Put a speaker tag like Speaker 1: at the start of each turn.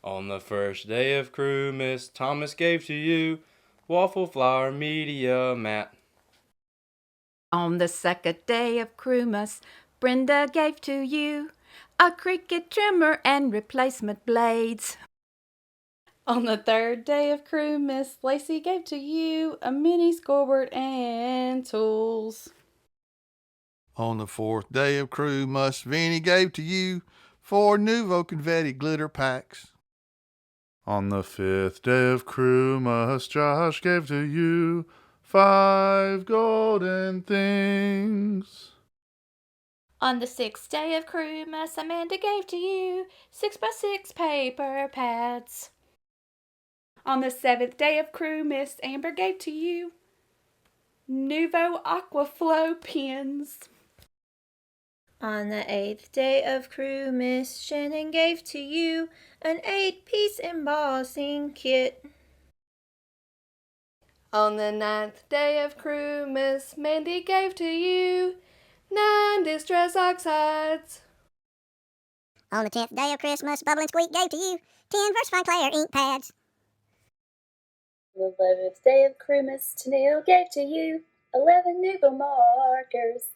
Speaker 1: On the first day of Christmas, Thomas gave to you waffle flour media mat.
Speaker 2: On the second day of Christmas, Brenda gave to you a cricket trimmer and replacement blades. On the third day of Christmas, Lacey gave to you a mini scoreboard and tools.
Speaker 3: On the fourth day of Christmas, Vinny gave to you 4 Nouveau confetti glitter packs.
Speaker 4: On the fifth day of Christmas, Josh gave to you 5 golden things.
Speaker 5: On the sixth day of Christmas, Amanda gave to you 6x6 paper pads.
Speaker 2: On the seventh day of Christmas, Amber gave to you Nouveau Aquaflow pens.
Speaker 5: On the eighth day of Christmas, Shannon gave to you an 8-piece embossing kit.
Speaker 6: On the ninth day of Christmas, Mandy gave to you 9 distress oxides.
Speaker 7: On the 10th day of Christmas, Bubble and Squeak gave to you 10 Versify Claire ink pads.
Speaker 8: On the 11th day of Christmas, Tennille gave to you 11 Nouveau markers.